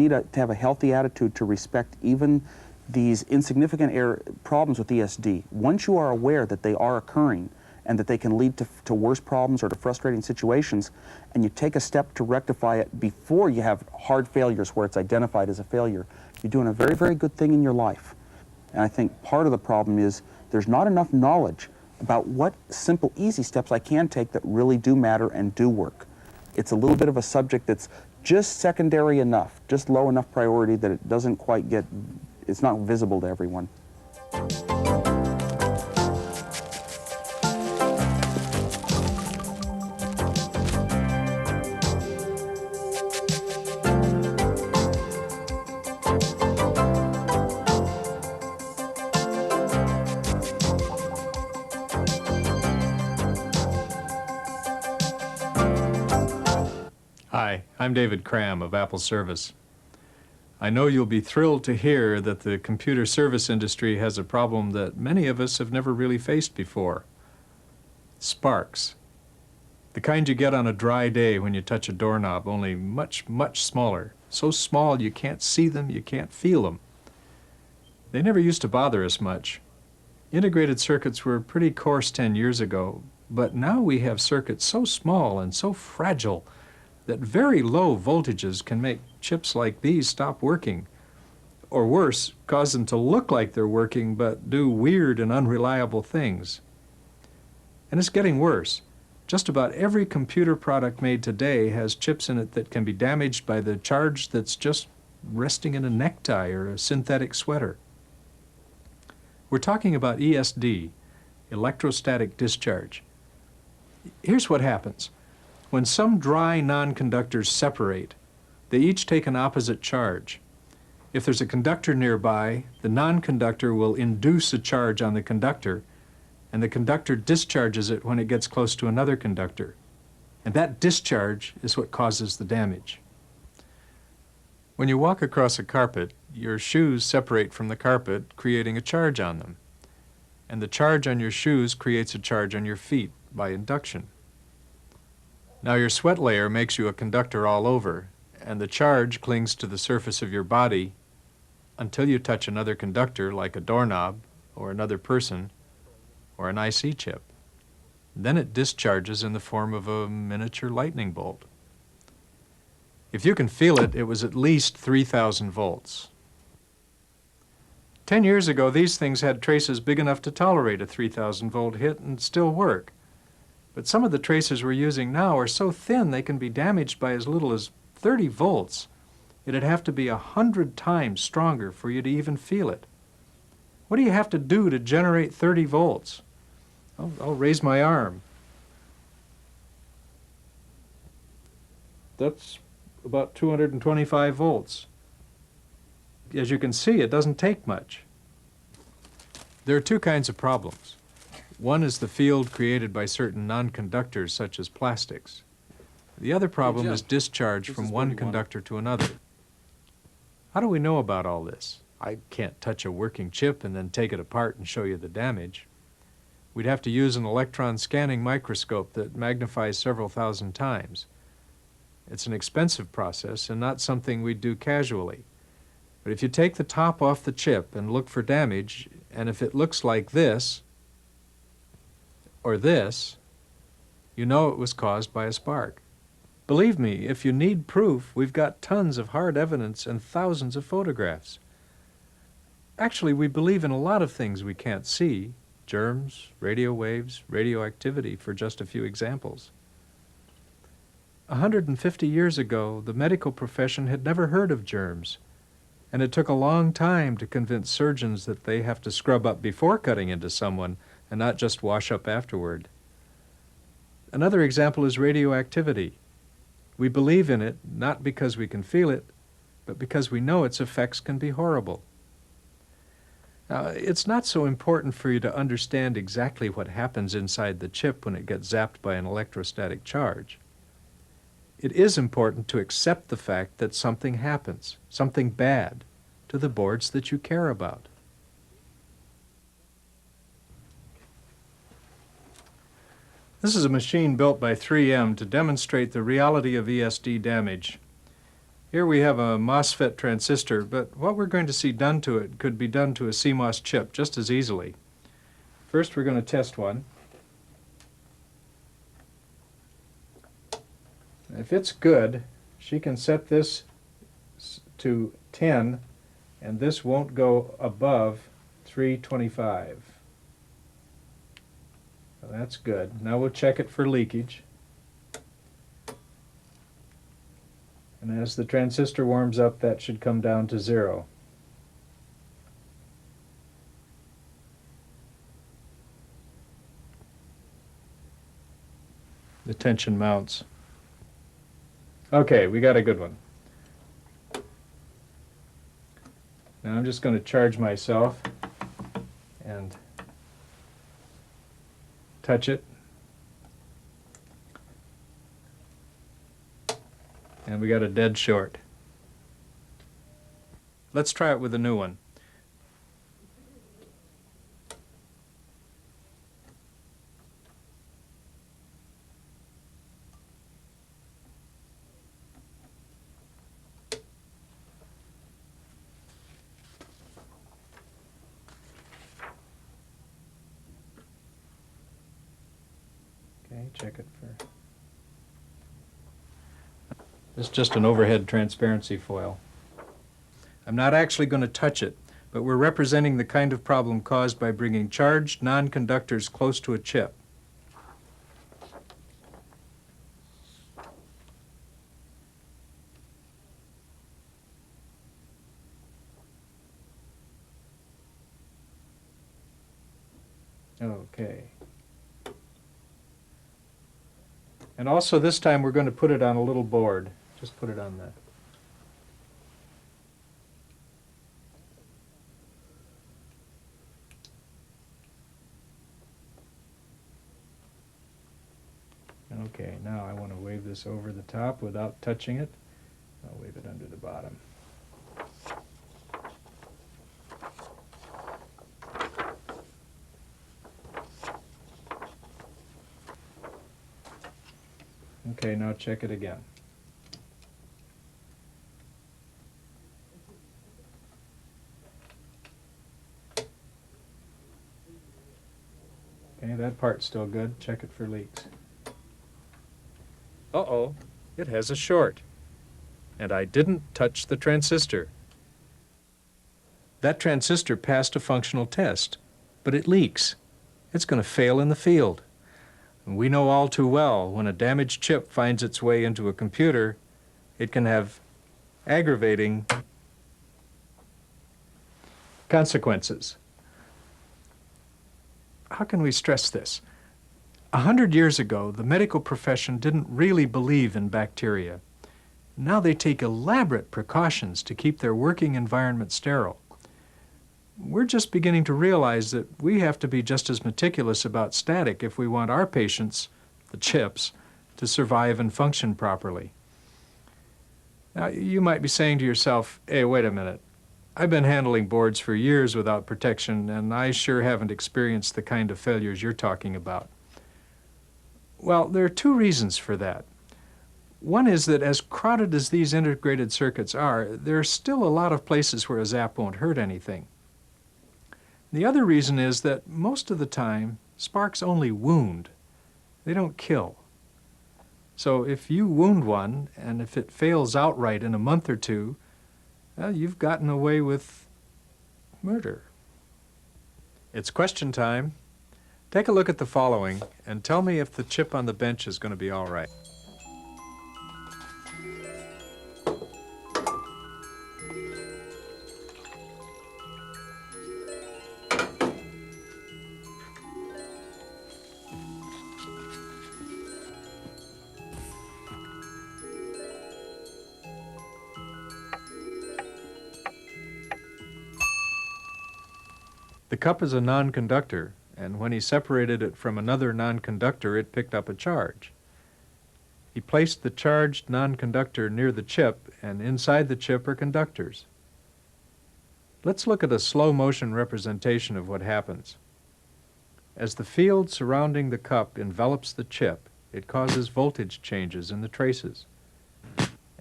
need to have a healthy attitude to respect even these insignificant problems with ESD. Once you are aware that they are occurring and that they can lead to worse problems or to frustrating situations, and you take a step to rectify it before you have hard failures where it's identified as a failure, you're doing a very, very good thing in your life. And I think part of the problem is there's not enough knowledge about what simple, easy steps I can take that really do matter and do work. It's a little bit of a subject that's just secondary enough, just low enough priority that it doesn't quite get, it's not visible to everyone. Hi, I'm David Cram of Apple Service. I know you'll be thrilled to hear that the computer service industry has a problem that many of us have never really faced before. Sparks. The kind you get on a dry day when you touch a doorknob, only much, much smaller. So small you can't see them, you can't feel them. They never used to bother us much. Integrated circuits were pretty coarse 10 years ago, but now we have circuits so small and so fragile that very low voltages can make chips like these stop working, or worse, cause them to look like they're working but do weird and unreliable things. And it's getting worse. Just about every computer product made today has chips in it that can be damaged by the charge that's just resting in a necktie or a synthetic sweater. We're talking about ESD, electrostatic discharge. Here's what happens. When some dry non-conductors separate, they each take an opposite charge. If there's a conductor nearby, the non-conductor will induce a charge on the conductor, and the conductor discharges it when it gets close to another conductor. And that discharge is what causes the damage. When you walk across a carpet, your shoes separate from the carpet, creating a charge on them. And the charge on your shoes creates a charge on your feet by induction. Now your sweat layer makes you a conductor all over, and the charge clings to the surface of your body until you touch another conductor like a doorknob or another person or an IC chip. Then it discharges in the form of a miniature lightning bolt. If you can feel it, it was at least 3,000 volts. 10 years ago, these things had traces big enough to tolerate a 3,000 volt hit and still work. But some of the traces we're using now are so thin they can be damaged by as little as 30 volts. It'd have to be 100 times stronger for you to even feel it. What do you have to do to generate 30 volts? I'll raise my arm. That's about 225 volts. As you can see, it doesn't take much. There are two kinds of problems. One is the field created by certain non-conductors, such as plastics. The other problem is discharge from one conductor to another. How do we know about all this? I can't touch a working chip and then take it apart and show you the damage. We'd have to use an electron scanning microscope that magnifies several thousand times. It's an expensive process and not something we'd do casually. But if you take the top off the chip and look for damage, and if it looks like this, or this, you know it was caused by a spark. Believe me, if you need proof, we've got tons of hard evidence and thousands of photographs. Actually, we believe in a lot of things we can't see: germs, radio waves, radioactivity, for just a few examples. 150 years ago, the medical profession had never heard of germs, and it took a long time to convince surgeons that they have to scrub up before cutting into someone and not just wash up afterward. Another example is radioactivity. We believe in it not because we can feel it, but because we know its effects can be horrible. Now, it's not so important for you to understand exactly what happens inside the chip when it gets zapped by an electrostatic charge. It is important to accept the fact that something happens, something bad, to the boards that you care about. This is a machine built by 3M to demonstrate the reality of ESD damage. Here we have a MOSFET transistor, but what we're going to see done to it could be done to a CMOS chip just as easily. First, we're going to test one. If it's good, she can set this to 10, and this won't go above 325. So that's good. Now we'll check it for leakage. And as the transistor warms up, that should come down to 0. The tension mounts. Okay, we got a good one. Now I'm just going to charge myself and touch it. And we got a dead short. Let's try it with a new one. Okay, check it for... This is just an overhead transparency foil. I'm not actually going to touch it, but we're representing the kind of problem caused by bringing charged non-conductors close to a chip. Okay. And also this time we're going to put it on a little board. Just put it on that. Okay, now I want to wave this over the top without touching it. I'll wave it under the bottom. Okay, now check it again. Okay, that part's still good. Check it for leaks. Uh-oh, it has a short. And I didn't touch the transistor. That transistor passed a functional test, but it leaks. It's going to fail in the field. And we know all too well when a damaged chip finds its way into a computer, it can have aggravating consequences. How can we stress this? 100 years ago, the medical profession didn't really believe in bacteria. Now they take elaborate precautions to keep their working environment sterile. We're just beginning to realize that we have to be just as meticulous about static if we want our patients, the chips, to survive and function properly. Now, you might be saying to yourself, hey, wait a minute. I've been handling boards for years without protection, and I sure haven't experienced the kind of failures you're talking about. Well, there are two reasons for that. One is that as crowded as these integrated circuits are, there are still a lot of places where a zap won't hurt anything. The other reason is that most of the time, sparks only wound. They don't kill. So if you wound one, and if it fails outright in a month or two, well, you've gotten away with murder. It's question time. Take a look at the following and tell me if the chip on the bench is going to be all right. The cup is a non-conductor, and when he separated it from another non-conductor, it picked up a charge. He placed the charged non-conductor near the chip, and inside the chip are conductors. Let's look at a slow-motion representation of what happens. As the field surrounding the cup envelops the chip, it causes voltage changes in the traces.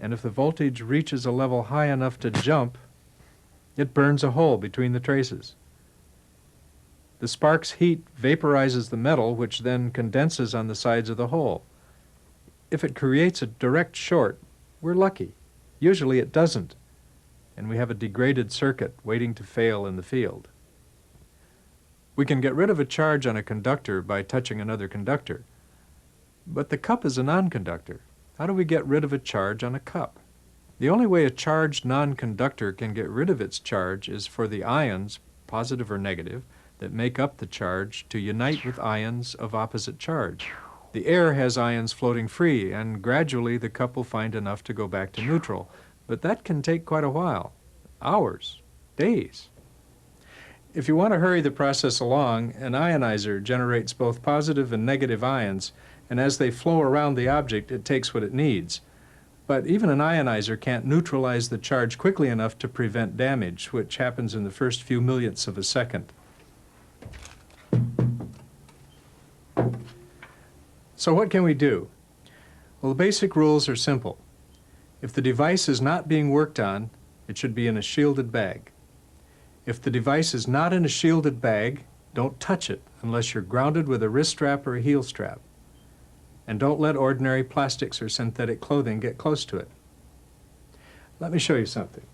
and if the voltage reaches a level high enough to jump, it burns a hole between the traces. The spark's heat vaporizes the metal, which then condenses on the sides of the hole. If it creates a direct short, we're lucky. Usually it doesn't, and we have a degraded circuit waiting to fail in the field. We can get rid of a charge on a conductor by touching another conductor, but the cup is a non-conductor. How do we get rid of a charge on a cup? The only way a charged non-conductor can get rid of its charge is for the ions, positive or negative, that make up the charge to unite with ions of opposite charge. The air has ions floating free, and gradually the cup will find enough to go back to neutral. But that can take quite a while, hours, days. If you want to hurry the process along, an ionizer generates both positive and negative ions, and as they flow around the object, it takes what it needs. But even an ionizer can't neutralize the charge quickly enough to prevent damage, which happens in the first few millionths of a second. So what can we do? Well, the basic rules are simple. If the device is not being worked on, it should be in a shielded bag. If the device is not in a shielded bag, don't touch it unless you're grounded with a wrist strap or a heel strap. And don't let ordinary plastics or synthetic clothing get close to it. Let me show you something.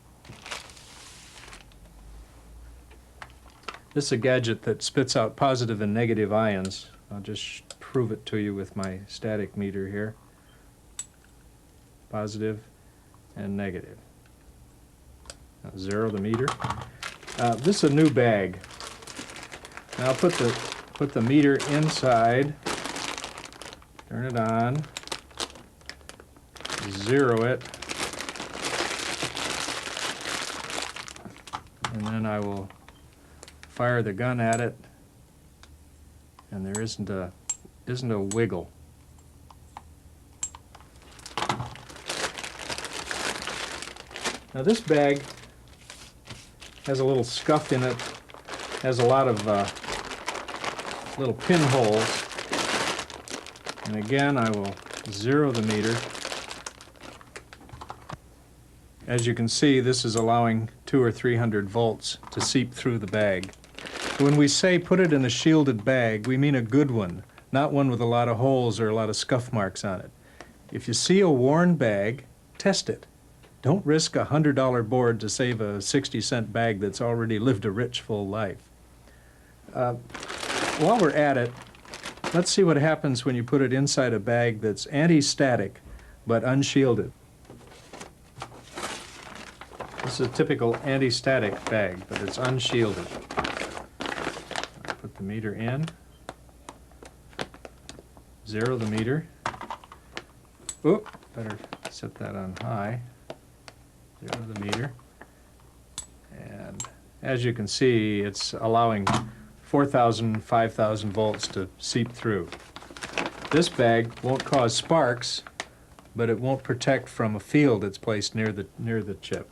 This is a gadget that spits out positive and negative ions. I'll just prove it to you with my static meter here. Positive and negative. Now zero the meter. This is a new bag. Now put the meter inside. Turn it on. Zero it. And then I will fire the gun at it, and there isn't a wiggle. Now this bag has a little scuff in it, has a lot of little pinholes, and again I will zero the meter. As you can see, this is allowing 200 or 300 volts to seep through the bag. When we say put it in a shielded bag, we mean a good one, not one with a lot of holes or a lot of scuff marks on it. If you see a worn bag, test it. Don't risk a $100 board to save a 60-cent bag that's already lived a rich, full life. While we're at it, let's see what happens when you put it inside a bag that's anti-static but unshielded. This is a typical anti-static bag, but it's unshielded. Put the meter in, zero the meter. Oop, better set that on high. Zero the meter. And as you can see, it's allowing 4,000, 5,000 volts to seep through. This bag won't cause sparks, but it won't protect from a field that's placed near the chip.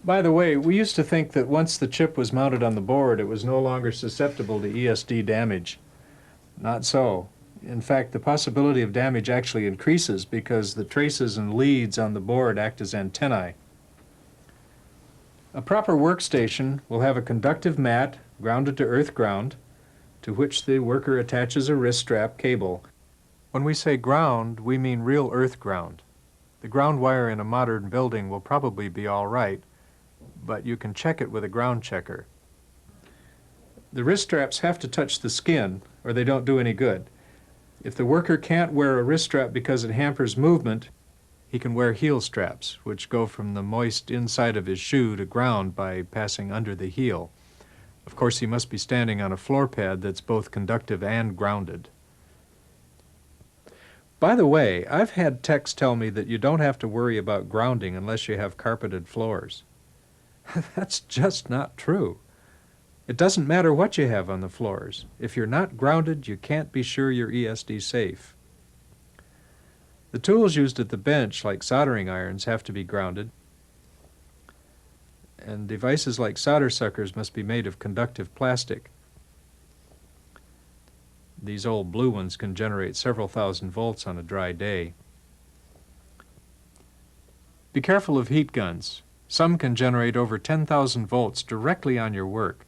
By the way, we used to think that once the chip was mounted on the board, it was no longer susceptible to ESD damage. Not so. In fact, the possibility of damage actually increases because the traces and leads on the board act as antennae. A proper workstation will have a conductive mat grounded to earth ground, to which the worker attaches a wrist strap cable. When we say ground, we mean real earth ground. The ground wire in a modern building will probably be all right, but you can check it with a ground checker. The wrist straps have to touch the skin, or they don't do any good. If the worker can't wear a wrist strap because it hampers movement, he can wear heel straps, which go from the moist inside of his shoe to ground by passing under the heel. Of course, he must be standing on a floor pad that's both conductive and grounded. By the way, I've had techs tell me that you don't have to worry about grounding unless you have carpeted floors. That's just not true. It doesn't matter what you have on the floors. If you're not grounded, you can't be sure you're ESD safe. The tools used at the bench, like soldering irons, have to be grounded, and devices like solder suckers must be made of conductive plastic. These old blue ones can generate several thousand volts on a dry day. Be careful of heat guns. Some can generate over 10,000 volts directly on your work.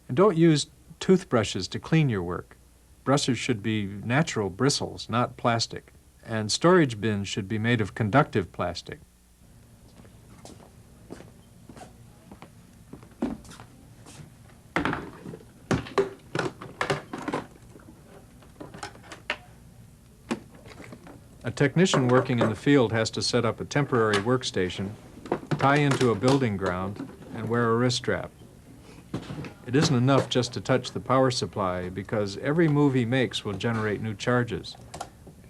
And don't use toothbrushes to clean your work. Brushes should be natural bristles, not plastic. And storage bins should be made of conductive plastic. A technician working in the field has to set up a temporary workstation, tie into a building ground, and wear a wrist strap. It isn't enough just to touch the power supply, because every move he makes will generate new charges.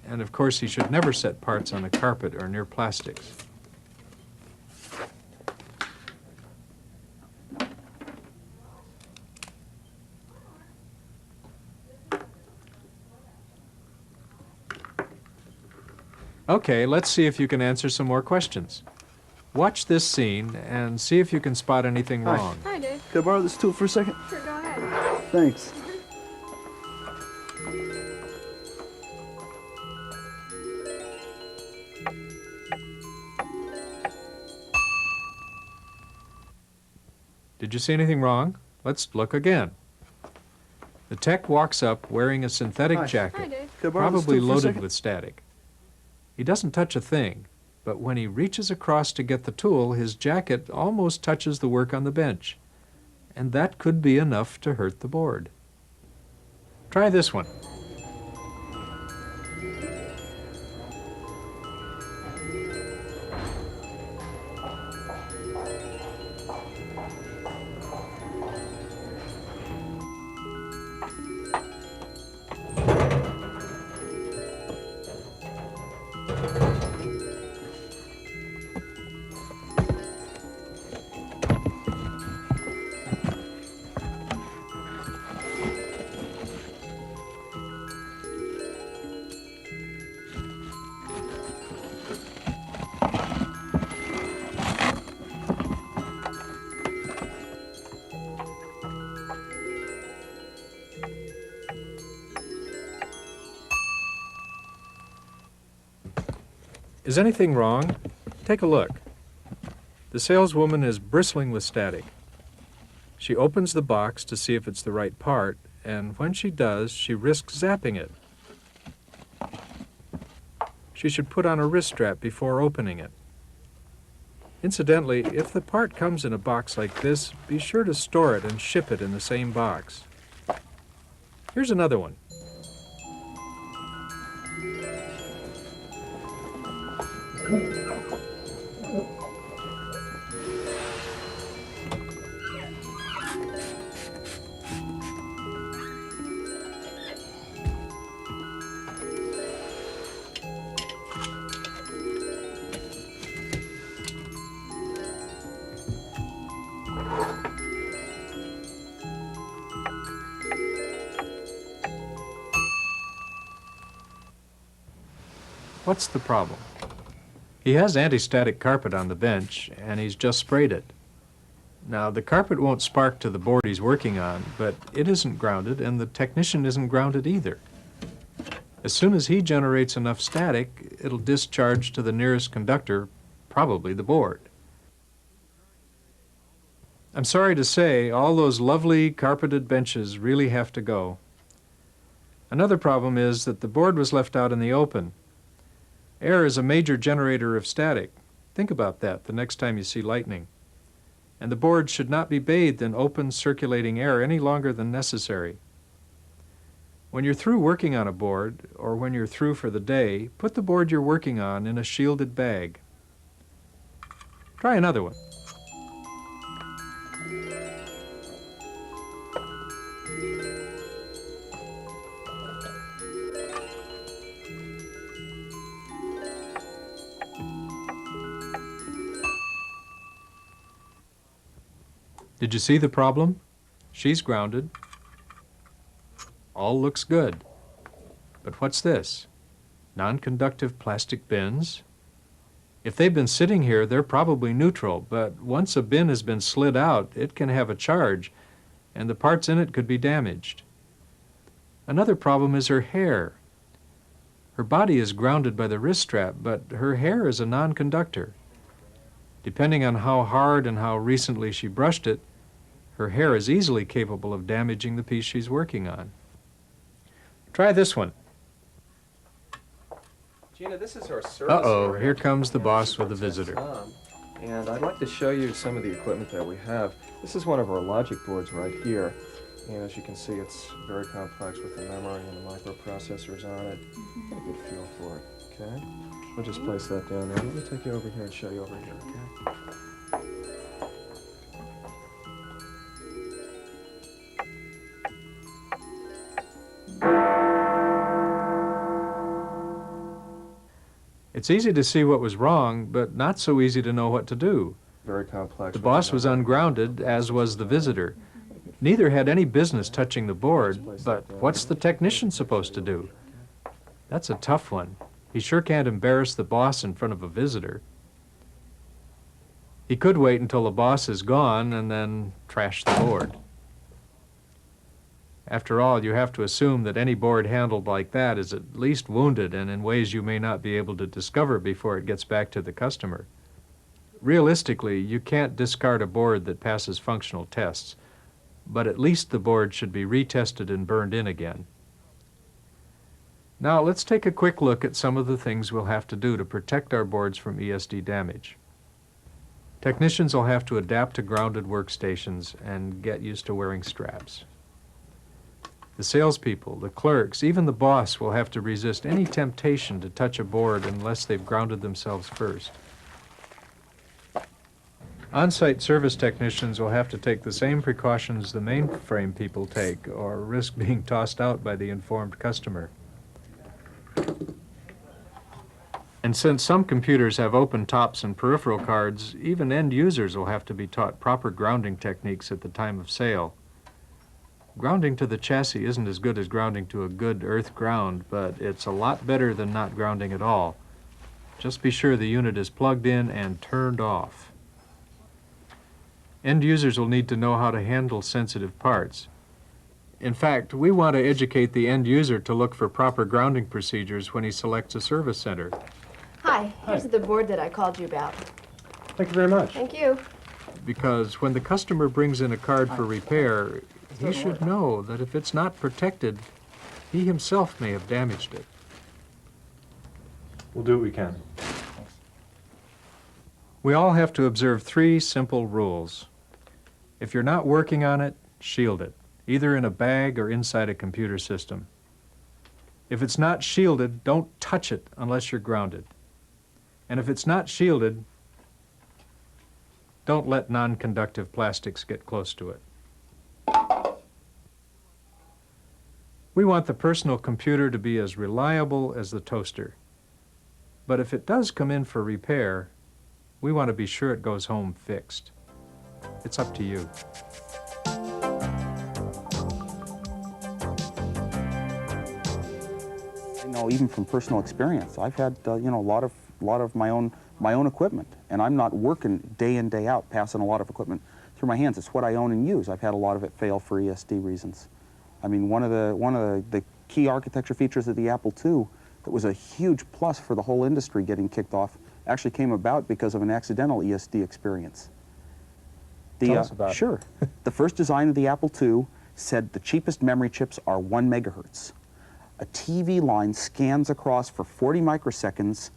And of course, he should never set parts on a carpet or near plastics. Okay, let's see if you can answer some more questions. Watch this scene and see if you can spot anything wrong. Hi, Dave. Can I borrow this tool for a second? Sure, go ahead. Thanks. Did you see anything wrong? Let's look again. The tech walks up wearing a synthetic Hi. jacket, Hi, Dave. Can I borrow this probably tool for a loaded second? with static. He doesn't touch a thing, but when he reaches across to get the tool, his jacket almost touches the work on the bench. And that could be enough to hurt the board. Try this one. Is anything wrong? Take a look. The saleswoman is bristling with static. She opens the box to see if it's the right part, and when she does, she risks zapping it. She should put on a wrist strap before opening it. Incidentally, if the part comes in a box like this, be sure to store it and ship it in the same box. Here's another one. What's the problem? He has anti-static carpet on the bench, and he's just sprayed it. Now, the carpet won't spark to the board he's working on, but it isn't grounded, and the technician isn't grounded either. As soon as he generates enough static, it'll discharge to the nearest conductor, probably the board. I'm sorry to say, all those lovely carpeted benches really have to go. Another problem is that the board was left out in the open. Air is a major generator of static. Think about that the next time you see lightning. And the board should not be bathed in open circulating air any longer than necessary. When you're through working on a board, or when you're through for the day, put the board you're working on in a shielded bag. Try another one. Did you see the problem? She's grounded. All looks good. But what's this? Non-conductive plastic bins? If they've been sitting here, they're probably neutral, but once a bin has been slid out, it can have a charge, and the parts in it could be damaged. Another problem is her hair. Her body is grounded by the wrist strap, but her hair is a non-conductor. Depending on how hard and how recently she brushed it, her hair is easily capable of damaging the piece she's working on. Try this one. Gina, this is our service Uh-oh, area. here comes the boss with a visitor. And I'd like to show you some of the equipment that we have. This is one of our logic boards right here. And as you can see, it's very complex with the memory and the microprocessors on it. Get a good feel for it, okay? We'll just place that down there. Let me take you over here and show you over here, okay? It's easy to see what was wrong, but not so easy to know what to do. Very complex. The boss was ungrounded, as was the visitor. Neither had any business touching the board, but what's the technician supposed to do? That's a tough one. He sure can't embarrass the boss in front of a visitor. He could wait until the boss is gone and then trash the board. After all, you have to assume that any board handled like that is at least wounded and in ways you may not be able to discover before it gets back to the customer. Realistically, you can't discard a board that passes functional tests, but at least the board should be retested and burned in again. Now, let's take a quick look at some of the things we'll have to do to protect our boards from ESD damage. Technicians will have to adapt to grounded workstations and get used to wearing straps. The salespeople, the clerks, even the boss will have to resist any temptation to touch a board unless they've grounded themselves first. On-site service technicians will have to take the same precautions the mainframe people take, or risk being tossed out by the informed customer. And since some computers have open tops and peripheral cards, even end users will have to be taught proper grounding techniques at the time of sale. Grounding to the chassis isn't as good as grounding to a good earth ground, but it's a lot better than not grounding at all. Just be sure the unit is plugged in and turned off. End users will need to know how to handle sensitive parts. In fact, we want to educate the end user to look for proper grounding procedures when he selects a service center. Hi, here's the board that I called you about. Thank you very much. Thank you. Because when the customer brings in a card for repair, he should know that if it's not protected, he himself may have damaged it. We'll do what we can. We all have to observe 3 simple rules. If you're not working on it, shield it, either in a bag or inside a computer system. If it's not shielded, don't touch it unless you're grounded. And if it's not shielded, don't let non-conductive plastics get close to it. We want the personal computer to be as reliable as the toaster. But if it does come in for repair, we want to be sure it goes home fixed. It's up to you. You know, even from personal experience, I've had a lot of my own equipment, and I'm not working day in, day out, passing a lot of equipment through my hands. It's what I own and use. I've had a lot of it fail for ESD reasons. I mean, one of the key architecture features of the Apple II that was a huge plus for the whole industry getting kicked off actually came about because of an accidental ESD experience. Tell us about it. Sure. The first design of the Apple II said the cheapest memory chips are 1 megahertz. A TV line scans across for 40 microseconds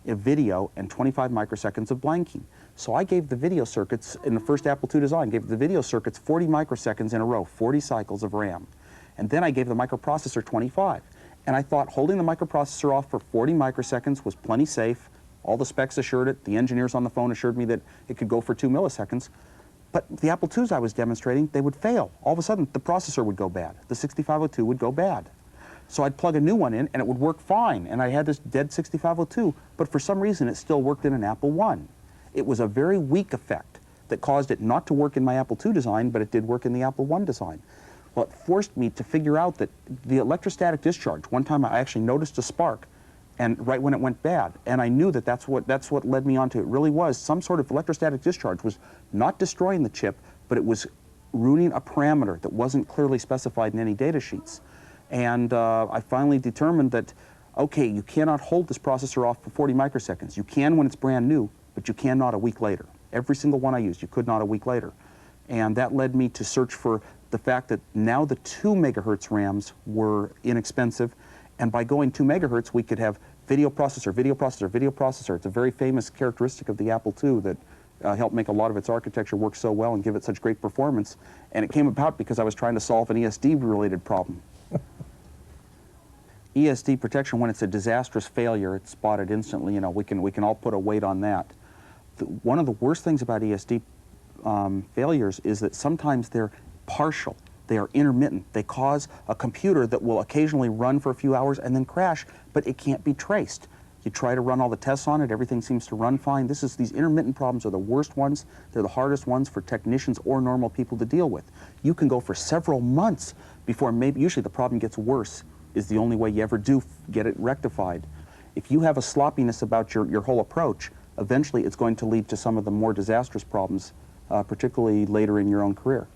of video and 25 microseconds of blanking. So I gave the video circuits, in the first Apple II design, gave the video circuits 40 microseconds in a row, 40 cycles of RAM. And then I gave the microprocessor 25. And I thought holding the microprocessor off for 40 microseconds was plenty safe. All the specs assured it. The engineers on the phone assured me that it could go for 2 milliseconds. But the Apple IIs I was demonstrating, they would fail. All of a sudden, the processor would go bad. The 6502 would go bad. So I'd plug a new one in, and it would work fine. And I had this dead 6502, but for some reason, it still worked in an Apple I. It was a very weak effect that caused it not to work in my Apple II design, but it did work in the Apple I design. Well, it forced me to figure out that the electrostatic discharge, one time I actually noticed a spark, and right when it went bad, and I knew that that's what led me on to it. Really was some sort of electrostatic discharge was not destroying the chip, but it was ruining a parameter that wasn't clearly specified in any data sheets. And I finally determined that, okay, you cannot hold this processor off for 40 microseconds. You can when it's brand new, but you cannot a week later. Every single one I used, you could not a week later. And that led me to search for the fact that now the 2 megahertz RAMs were inexpensive, and by going 2 megahertz, we could have video processor, video processor, video processor. It's a very famous characteristic of the Apple II that helped make a lot of its architecture work so well and give it such great performance. And it came about because I was trying to solve an ESD-related problem. ESD protection, when it's a disastrous failure, it's spotted instantly. You know, we can all put a weight on that. One of the worst things about ESD failures is that sometimes they're partial. They are intermittent. They cause a computer that will occasionally run for a few hours and then crash, but it can't be traced. You try to run all the tests on it, everything seems to run fine. These intermittent problems are the worst ones. They're the hardest ones for technicians or normal people to deal with. You can go for several months before usually the problem gets worse, is the only way you ever do get it rectified. If you have a sloppiness about your whole approach, eventually it's going to lead to some of the more disastrous problems, particularly later in your own career.